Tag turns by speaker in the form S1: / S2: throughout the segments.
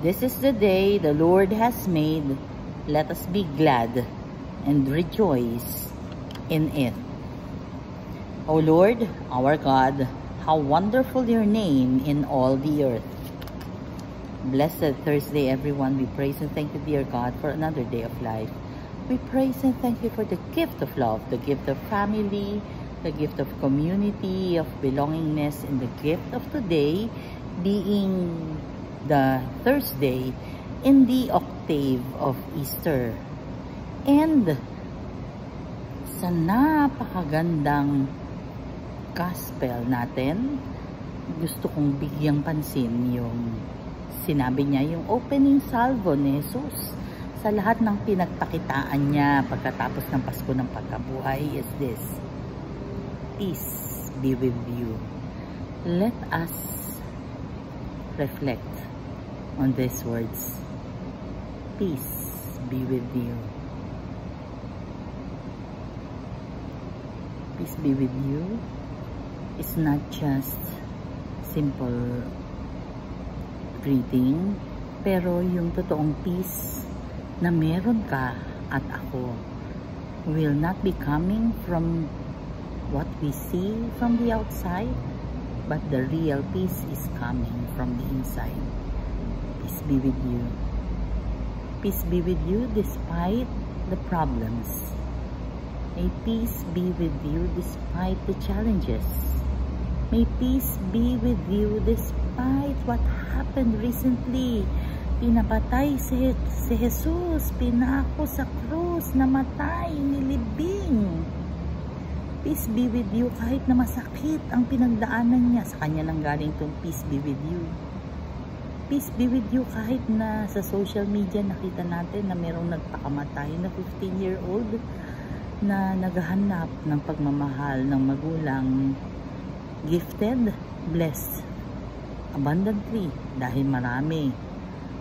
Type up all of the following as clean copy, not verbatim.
S1: This is the day the Lord has made. Let us be glad and rejoice in it. O Lord, our God, how wonderful your name in all the earth. Blessed Thursday, everyone. We praise and thank you, dear God, for another day of life. We praise and thank you for the gift of love, the gift of family, the gift of community, of belongingness, and the gift of today being the Thursday in the octave of Easter. And sa napakagandang gospel natin, gusto kong bigyang pansin yung sinabi niya, yung opening salvo ni Jesus sa lahat ng pinagpakitaan niya pagkatapos ng Pasko ng Pagkabuhay is this: peace be with you. Let us reflect on these words. Peace be with you. Peace be with you is not just simple greeting, pero yung totoong peace na meron ka at ako will not be coming from what we see from the outside, but the real peace is coming from the inside. Peace be with you. Peace be with you despite the problems. May peace be with you despite the challenges. May peace be with you despite what happened recently. Pinapatay si Jesus, pinako sa krus, namatay, nilibing. Peace be with you kahit na masakit ang pinagdaanan niya. Sa kanya nang galing tong peace be with you. Peace be with you kahit na sa social media nakita natin na merong nagpakamatay na 15-year-old na naghahanap ng pagmamahal ng magulang, gifted, blessed abundantly dahil marami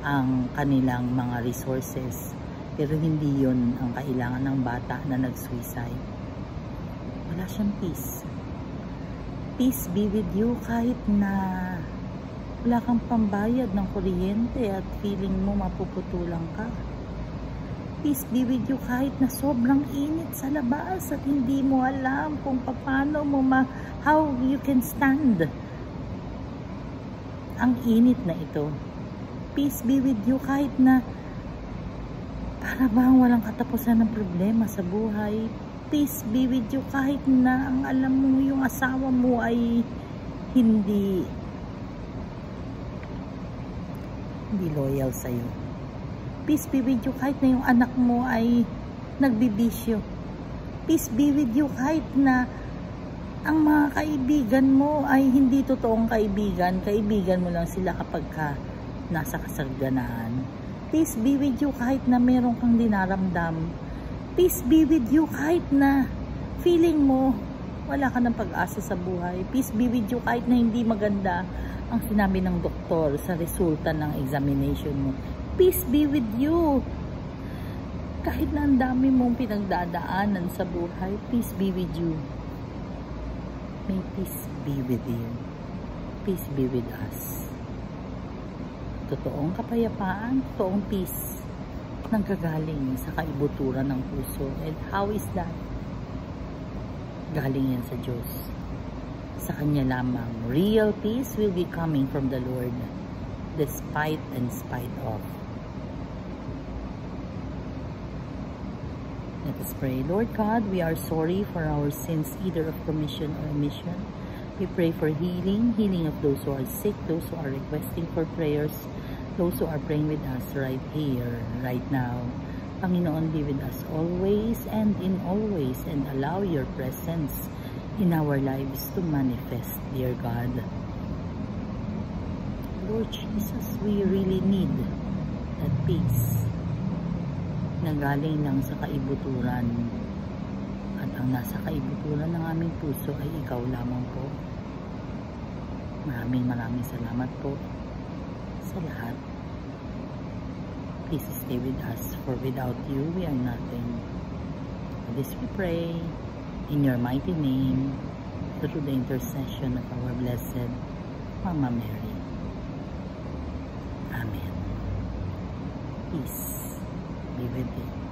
S1: ang kanilang mga resources, pero hindi yon ang kailangan ng bata na nag-suicide. Wala siyang peace. Peace be with you kahit na wala kang pambayad ng kuryente at feeling mo mapuputulang ka. Peace be with you kahit na sobrang init sa labas at hindi mo alam kung paano mo how you can stand ang init na ito. Peace be with you kahit na para bang walang katapusan ng problema sa buhay. Peace be with you kahit na ang alam mo yung asawa mo ay hindi loyal sa'yo. Peace be with you kahit na yung anak mo ay nagbibisyo. Peace be with you kahit na ang mga kaibigan mo ay hindi totoong kaibigan. Kaibigan mo lang sila kapag nasa kasagdanaan. Peace be with you kahit na meron kang dinaramdam. Peace be with you kahit na feeling mo wala ka ng pag-asa sa buhay. Peace be with you kahit na hindi maganda ang sinabi ng doktor sa resulta ng examination mo. Peace be with you kahit na ang dami mong pinagdadaanan sa buhay. Peace be with you. May peace be with you. Peace be with us. Totoong kapayapaan, totoong peace nanggagaling sa kaibuturan ng puso. And how is that? Galing yan sa Diyos. Sa Kanya lamang. Real peace will be coming from the Lord, despite and spite of. Let us pray. Lord God, we are sorry for our sins, either of commission or omission. We pray for healing of those who are sick, those who are requesting for prayers, those who are praying with us right here, right now. Panginoon, be with us always and in always, and allow your presence in our lives to manifest, dear God. Lord Jesus, we really need that peace na galing lang sa kaibuturan, at ang nasa kaibuturan ng aming puso ay ikaw lamang po. Maraming salamat po sa lahat. Please stay with us, for without you we are nothing. For this we pray in your mighty name, through the intercession of our blessed Mama Mary. Amen. peace be with you.